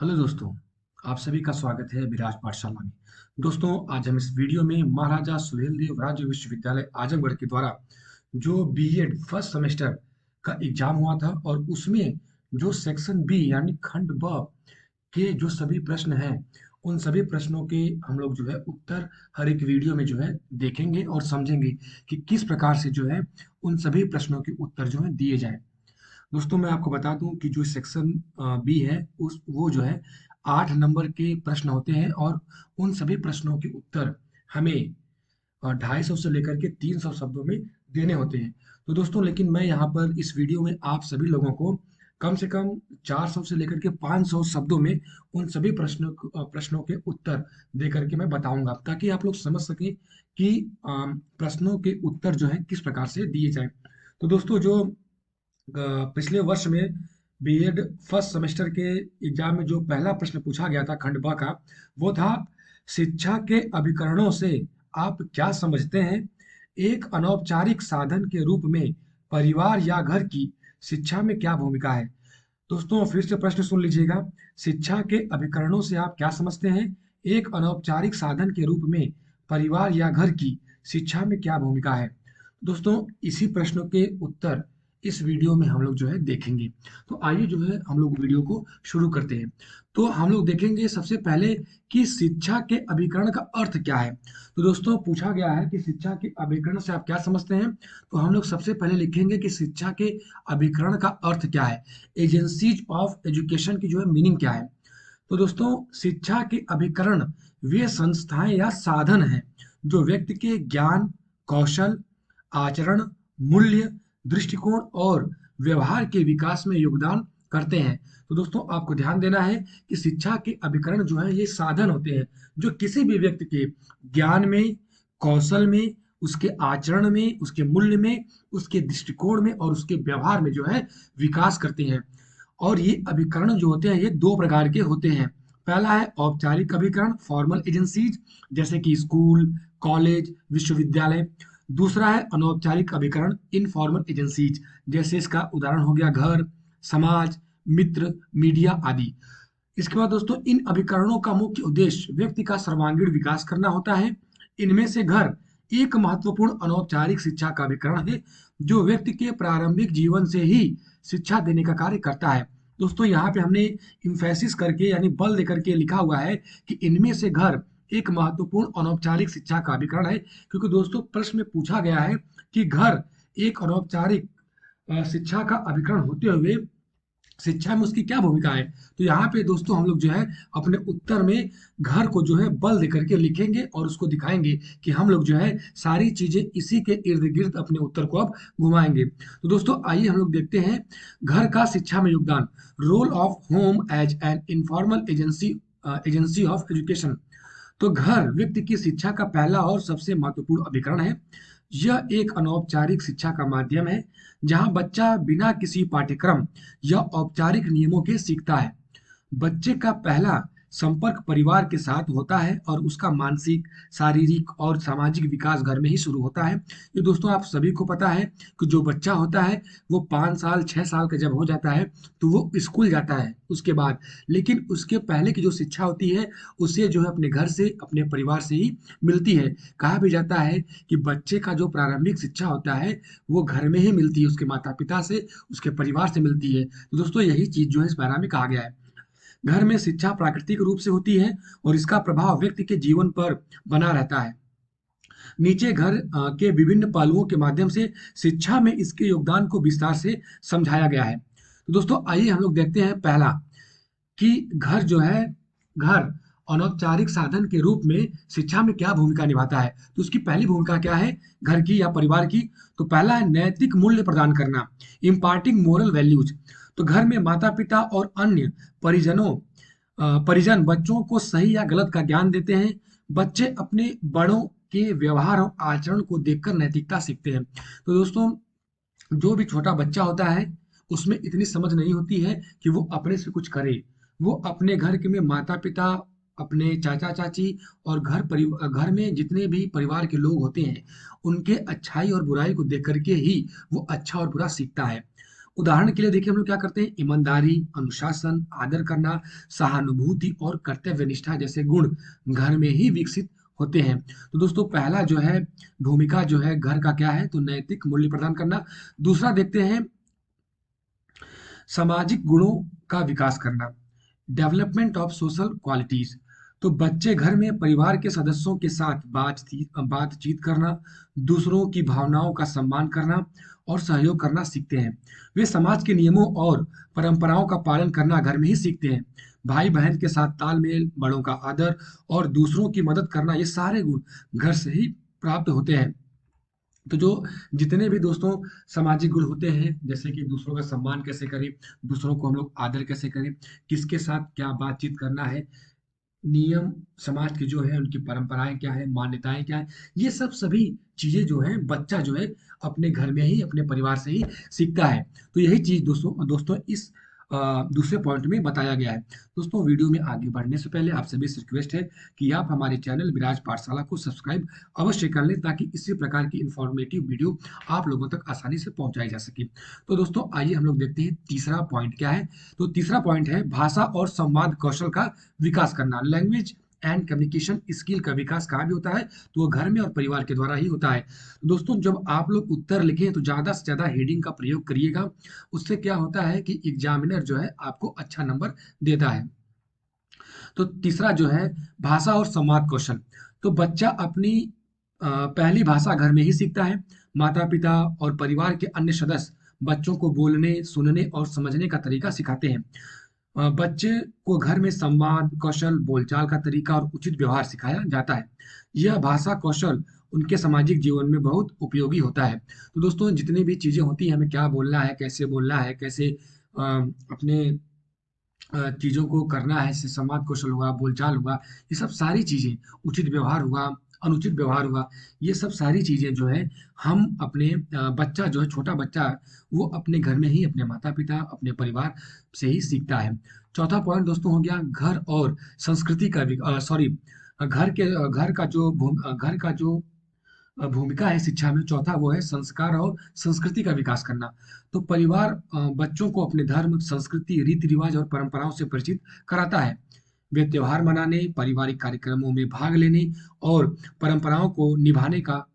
Hello दोस्तों, आप सभी का स्वागत है विराज पाठशाला में। दोस्तों, आज हम इस वीडियो में महाराजा सुहेलदेव राज्य विश्वविद्यालय आजमगढ़ के द्वारा जो बीएड फर्स्ट सेमेस्टर का एग्जाम हुआ था और उसमें जो सेक्शन बी यानी खंड ब के जो सभी प्रश्न हैं, उन सभी प्रश्नों के हम लोग जो है उत्तर हर एक वीडियो में जो है देखेंगे और समझेंगे कि किस प्रकार से जो है उन सभी प्रश्नों के उत्तर जो है दिए जाएं। दोस्तों, मैं आपको बता दूं कि जो सेक्शन बी है उस वो जो है 8 नंबर के प्रश्न होते हैं और उन सभी प्रश्नों के उत्तर हमें 250 से लेकर के 300 शब्दों में देने होते हैं। तो दोस्तों, लेकिन मैं यहाँ पर इस वीडियो में आप सभी लोगों को कम से कम 400 से लेकर के 500 शब्दों में उन सभी प्रश्नों के उत्तर दे करके मैं बताऊंगा, ताकि आप लोग समझ सकें कि प्रश्नों के उत्तर जो है किस प्रकार से दिए जाएं। तो दोस्तों, जो पिछले वर्ष में बीएड फर्स्ट सेमेस्टर के एग्जाम में जो पहला प्रश्न पूछा गया था खंड ब का, वो था शिक्षा के अभिकरणों से आप क्या समझते हैं। एक अनौपचारिक साधन के रूप में परिवार या घर की शिक्षा में क्या भूमिका है। दोस्तों, फिर से प्रश्न सुन लीजिएगा। शिक्षा के अभिकरणों से आप क्या समझते हैं। एक अनौपचारिक साधन के रूप में परिवार या घर की शिक्षा में क्या भूमिका है। दोस्तों, इसी प्रश्नों के उत्तर इस वीडियो में हम लोग जो है देखेंगे। तो आइए जो है हम लोग वीडियो को शुरू करते हैं। तो हम लोग देखेंगे सबसे पहले कि शिक्षा के अभिकरण का अर्थ क्या है। तो दोस्तों, पूछा गया है कि शिक्षा के अभिकरण से आप क्या समझते हैं। तो हम लोग सबसे पहले लिखेंगे कि शिक्षा के अभिकरण का अर्थ क्या है। एजेंसीज ऑफ एजुकेशन की जो है मीनिंग क्या है। तो दोस्तों, शिक्षा के अभिकरण वे संस्थाएं या साधन हैं जो व्यक्ति के ज्ञान, कौशल, आचरण, मूल्य, दृष्टिकोण और व्यवहार के विकास में योगदान करते हैं। तो दोस्तों, आपको ध्यान देना है कि शिक्षा के अभिकरण जो है ये साधन होते हैं जो किसी भी व्यक्ति के ज्ञान में, कौशल में, उसके आचरण में, उसके मूल्य में, उसके दृष्टिकोण में और उसके व्यवहार में जो है विकास करते हैं। और ये अभिकरण जो होते हैं ये दो प्रकार के होते हैं। पहला है औपचारिक अभिकरण, फॉर्मल एजेंसीज, जैसे कि स्कूल, कॉलेज, विश्वविद्यालय। दूसरा है अनौपचारिक अभिकरण, इनफॉर्मल एजेंसीज, जैसे इसका उदाहरण हो गया घर, समाज, मित्र, मीडिया आदि। इसके बाद दोस्तों, इन अभिकरणों का मुख्य उद्देश्य व्यक्ति का सर्वांगीण विकास करना होता है। इनमें से घर एक महत्वपूर्ण अनौपचारिक शिक्षा का अभिकरण है जो व्यक्ति के प्रारंभिक जीवन से ही शिक्षा देने का कार्य करता है। दोस्तों, यहाँ पे हमने इम्फेसिस करके यानी बल देकर के लिखा हुआ है कि इनमें से घर एक महत्वपूर्ण अनौपचारिक शिक्षा का अभिकरण है, क्योंकि दोस्तों प्रश्न में पूछा गया है कि घर एक अनौपचारिक शिक्षा का अभिकरण होते हुए शिक्षा में उसकी क्या भूमिका है। तो यहाँ पे दोस्तों हम लोग जो है अपने उत्तर में घर को जो है बल देकर के लिखेंगे और उसको दिखाएंगे कि हम लोग जो है सारी चीजें इसी के इर्द गिर्द अपने उत्तर को अब घुमाएंगे। तो दोस्तों, आइए हम लोग देखते हैं घर का शिक्षा में योगदान। Role of home as an informal agency of education. तो घर व्यक्ति की शिक्षा का पहला और सबसे महत्वपूर्ण अभिकरण है। यह एक अनौपचारिक शिक्षा का माध्यम है जहां बच्चा बिना किसी पाठ्यक्रम या औपचारिक नियमों के सीखता है। बच्चे का पहला संपर्क परिवार के साथ होता है और उसका मानसिक, शारीरिक और सामाजिक विकास घर में ही शुरू होता है। ये दोस्तों आप सभी को पता है कि जो बच्चा होता है वो 5 साल 6 साल का जब हो जाता है तो वो स्कूल जाता है उसके बाद, लेकिन उसके पहले की जो शिक्षा होती है उसे जो है अपने घर से, अपने परिवार से ही मिलती है। कहा भी जाता है कि बच्चे का जो प्रारंभिक शिक्षा होता है वो घर में ही मिलती है, उसके माता पिता से, उसके परिवार से मिलती है। तो दोस्तों, यही चीज जो है इस पैरा में कहा गया है। घर में शिक्षा प्राकृतिक रूप से होती है और इसका प्रभाव व्यक्ति के जीवन पर बना रहता है। नीचे घर के विभिन्न पहलुओं के माध्यम से शिक्षा में इसके योगदान को विस्तार से समझाया गया है। तो दोस्तों, आइए हम लोग देखते हैं पहला कि घर जो है, घर अनौपचारिक साधन के रूप में शिक्षा में क्या भूमिका निभाता है। तो उसकी पहली भूमिका क्या है घर की या परिवार की। तो पहला है नैतिक मूल्य प्रदान करना, इम्पार्टिंग मोरल वैल्यूज। तो घर में माता पिता और अन्य परिजन बच्चों को सही या गलत का ज्ञान देते हैं। बच्चे अपने बड़ों के व्यवहार और आचरण को देखकर नैतिकता सीखते हैं। तो दोस्तों, जो भी छोटा बच्चा होता है उसमें इतनी समझ नहीं होती है कि वो अपने से कुछ करे। वो अपने घर के में माता पिता, अपने चाचा चाची और घर में जितने भी परिवार के लोग होते हैं उनके अच्छाई और बुराई को देख करके ही वो अच्छा और बुरा सीखता है। उदाहरण के लिए देखिए हम लोग क्या करते हैं, ईमानदारी, अनुशासन, आदर करना, सहानुभूति और कर्तव्य निष्ठा जैसे गुण घर में ही विकसित होते हैं। तो दोस्तों पहला जो है भूमिका जो है घर का क्या है, तो नैतिक मूल्य प्रदान करना। दूसरा देखते हैं सामाजिक गुणों का विकास करना, डेवलपमेंट ऑफ सोशल क्वालिटीज। तो बच्चे घर में परिवार के सदस्यों के साथ बातचीत करना, दूसरों की भावनाओं का सम्मान करना और सहयोग करना सीखते हैं। वे समाज के नियमों और परंपराओं का पालन करना घर में ही सीखते हैं। भाई बहन के साथ तालमेल, बड़ों का आदर और दूसरों की मदद करना, ये सारे गुण घर से ही प्राप्त होते हैं। तो जो जितने भी दोस्तों सामाजिक गुण होते हैं, जैसे कि दूसरों का सम्मान कैसे करें, दूसरों को हम लोग आदर कैसे करें, किसके साथ क्या बातचीत करना है, नियम समाज की जो है उनकी परंपराएं क्या है, मान्यताएं क्या है, ये सब सभी चीजें जो है बच्चा जो है अपने घर में ही अपने परिवार से ही सीखता है। तो यही चीज दोस्तों दोस्तों इस दूसरे पॉइंट में बताया गया है। दोस्तों वीडियो में आगे बढ़ने से पहले आप सभी से रिक्वेस्ट है कि आप हमारे चैनल विराज पाठशाला को सब्सक्राइब अवश्य कर लें, ताकि इसी प्रकार की इंफॉर्मेटिव वीडियो आप लोगों तक आसानी से पहुंचाई जा सके। तो दोस्तों आइए हम लोग देखते हैं तीसरा पॉइंट क्या है। तो तीसरा पॉइंट है भाषा और संवाद कौशल का विकास करना। लैंग्वेज एंड कम्युनिकेशन स्किल का विकास कहाँ भी होता है, तो वो घर में और परिवार के द्वारा ही होता है। दोस्तों जब आप लोग उत्तर लिखें तो ज़्यादा से ज़्यादा हेडिंग का प्रयोग करिएगा। उससे क्या होता है कि एग्जामिनर जो है आपको अच्छा नंबर देता है। तो तीसरा जो है भाषा और संवाद कौशल। तो बच्चा अपनी पहली भाषा घर में ही सीखता है। माता पिता और परिवार के अन्य सदस्य बच्चों को बोलने, सुनने और समझने का तरीका सिखाते हैं। बच्चे को घर में संवाद कौशल, बोलचाल का तरीका और उचित व्यवहार सिखाया जाता है। यह भाषा कौशल उनके सामाजिक जीवन में बहुत उपयोगी होता है। तो दोस्तों जितनी भी चीजें होती हैं, हमें क्या बोलना है, कैसे बोलना है, कैसे अपने चीज़ों को करना है, जैसे संवाद कौशल हुआ, बोलचाल हुआ, ये सब सारी चीज़ें, उचित व्यवहार हुआ, अनुचित व्यवहार हुआ, ये सब सारी चीज़ें जो है हम अपने बच्चा जो है छोटा बच्चा वो अपने घर में ही अपने माता पिता अपने परिवार से ही सीखता है। चौथा पॉइंट दोस्तों हो गया घर और संस्कृति का सॉरी घर का जो भूमिका है शिक्षा में, चौथा वो है संस्कार और संस्कृति का विकास करना। तो परिवार बच्चों को अपने धर्म, संस्कृति, रीति रिवाज और परंपराओं से परिचित कराता है। वे त्योहार मनाने, पारिवारिक कार्यक्रमों में भाग लेने और परंपराओं को निभाने का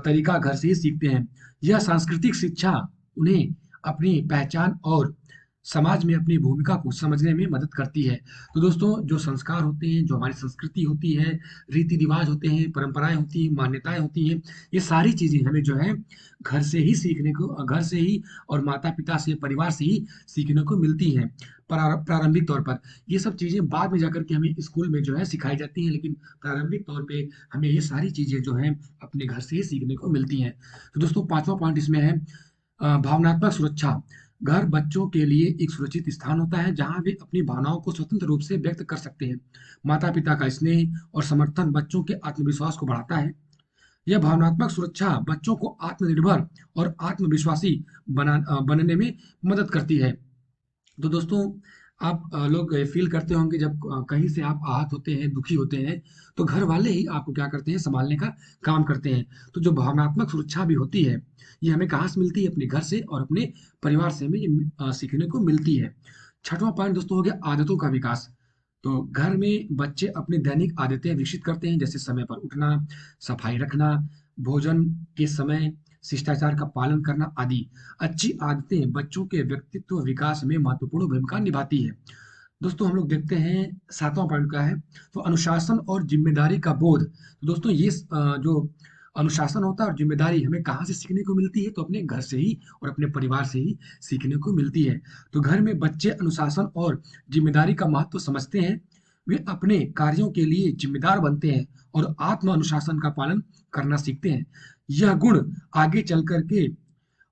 तरीका घर से ही सीखते हैं। यह सांस्कृतिक शिक्षा उन्हें अपनी पहचान और समाज में अपनी भूमिका को समझने में मदद करती है। तो दोस्तों जो संस्कार होते हैं, जो हमारी संस्कृति होती है, रीति रिवाज होते हैं, परंपराएं होती हैं, मान्यताएं होती हैं, ये सारी चीजें हमें जो है घर से ही सीखने को, घर से ही और माता पिता से, परिवार से ही सीखने को मिलती हैं। प्रारंभिक तौर पर ये सब चीजें बाद में जाकर के हमें स्कूल में जो है सिखाई जाती हैं, लेकिन प्रारंभिक तौर पे हमें ये सारी चीजें जो है अपने घर से ही सीखने को मिलती हैं। तो दोस्तों पांचवा पॉइंट इसमें है भावनात्मक सुरक्षा। घर बच्चों के लिए एक सुरक्षित स्थान होता है जहां वे अपनी भावनाओं को स्वतंत्र रूप से व्यक्त कर सकते हैं। माता पिता का स्नेह और समर्थन बच्चों के आत्मविश्वास को बढ़ाता है। यह भावनात्मक सुरक्षा बच्चों को आत्मनिर्भर और आत्मविश्वासी बनने में मदद करती है। तो दोस्तों आप लोग फील करते होंगे जब कहीं से आप आहत होते हैं, दुखी होते हैं, तो घर वाले ही आपको क्या करते हैं, संभालने का काम करते हैं। तो जो भावनात्मक सुरक्षा भी होती है, ये हमें कहाँ से मिलती है, अपने घर से और अपने परिवार से हमें ये सीखने को मिलती है। छठवां पॉइंट दोस्तों हो गया आदतों का विकास। तो घर में बच्चे अपनी दैनिक आदतें विकसित करते हैं, जैसे समय पर उठना, सफाई रखना, भोजन के समय शिष्टाचार का पालन करना आदि। अच्छी आदतें बच्चों के व्यक्तित्व विकास में महत्वपूर्ण भूमिका निभाती है। दोस्तों हम लोग देखते हैं सातवां पॉइंट का है, तो अनुशासन और जिम्मेदारी का बोध। तो दोस्तों ये जो अनुशासन होता है और जिम्मेदारी हमें कहाँ से सीखने को मिलती है, तो अपने घर से ही और अपने परिवार से ही सीखने को मिलती है। तो घर में बच्चे अनुशासन और जिम्मेदारी का महत्व समझते हैं। वे अपने कार्यों के लिए जिम्मेदार बनते हैं और आत्म अनुशासन का पालन करना सीखते हैं। यह गुण आगे चल कर के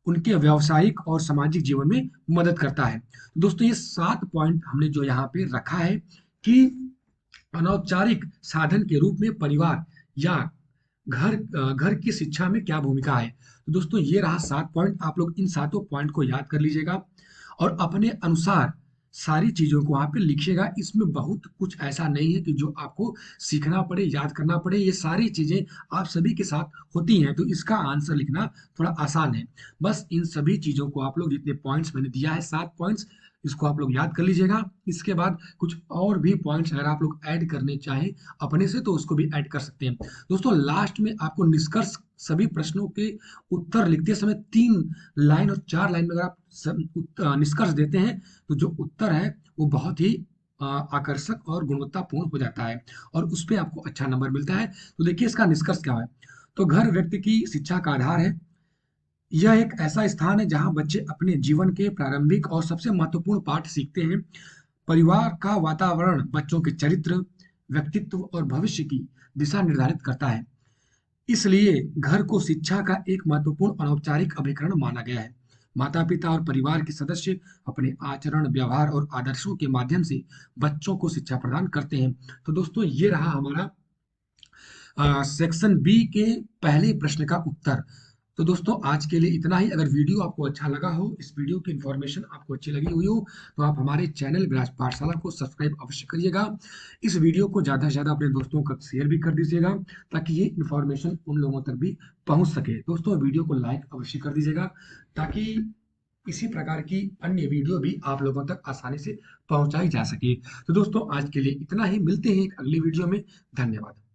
उनके व्यावसायिक और सामाजिक जीवन में मदद करता है। दोस्तों ये 7 पॉइंट हमने जो यहाँ पे रखा है कि अनौपचारिक साधन के रूप में परिवार या घर की शिक्षा में क्या भूमिका है। तो दोस्तों ये रहा 7 पॉइंट, आप लोग इन सातों पॉइंट को याद कर लीजिएगा और अपने अनुसार सारी चीज़ों को वहाँ पे लिखिएगा। इसमें बहुत कुछ ऐसा नहीं है कि जो आपको सीखना पड़े, याद करना पड़े। ये सारी चीज़ें आप सभी के साथ होती हैं, तो इसका आंसर लिखना थोड़ा आसान है। बस इन सभी चीज़ों को आप लोग, जितने पॉइंट्स मैंने दिया है 7 पॉइंट्स, इसको आप लोग याद कर लीजिएगा। इसके बाद कुछ और भी पॉइंट्स अगर आप लोग ऐड करने चाहें अपने से, तो उसको भी ऐड कर सकते हैं। दोस्तों लास्ट में आपको निष्कर्ष, सभी प्रश्नों के उत्तर लिखते समय 3 लाइन और 4 लाइन में अगर आप निष्कर्ष देते हैं, तो जो उत्तर है वो बहुत ही आकर्षक और गुणवत्तापूर्ण हो जाता है और उस पे आपको अच्छा नंबर मिलता है। तो देखिए इसका निष्कर्ष क्या है। तो घर व्यक्ति की शिक्षा का आधार है। यह एक ऐसा स्थान है जहां बच्चे अपने जीवन के प्रारंभिक और सबसे महत्वपूर्ण पाठ सीखते हैं। परिवार का वातावरण बच्चों के चरित्र, व्यक्तित्व और भविष्य की दिशा निर्धारित करता है। इसलिए घर को शिक्षा का एक महत्वपूर्ण अनौपचारिक अभिकरण माना गया है। माता-पिता और परिवार के सदस्य अपने आचरण, व्यवहार और आदर्शों के माध्यम से बच्चों को शिक्षा प्रदान करते हैं। तो दोस्तों ये रहा हमारा सेक्शन बी के पहले प्रश्न का उत्तर। तो दोस्तों आज के लिए इतना ही। अगर वीडियो आपको अच्छा लगा हो, इस वीडियो की इन्फॉर्मेशन आपको अच्छी लगी हुई हो, तो आप हमारे चैनल विराज पाठशाला को सब्सक्राइब अवश्य करिएगा। इस वीडियो को ज़्यादा से ज़्यादा अपने दोस्तों को शेयर भी कर दीजिएगा, ताकि ये इन्फॉर्मेशन उन लोगों तक भी पहुंच सके। दोस्तों वीडियो को लाइक अवश्य कर दीजिएगा, ताकि इसी प्रकार की अन्य वीडियो भी आप लोगों तक आसानी से पहुंचाई जा सके। तो दोस्तों आज के लिए इतना ही। मिलते हैं एक अगली वीडियो में। धन्यवाद।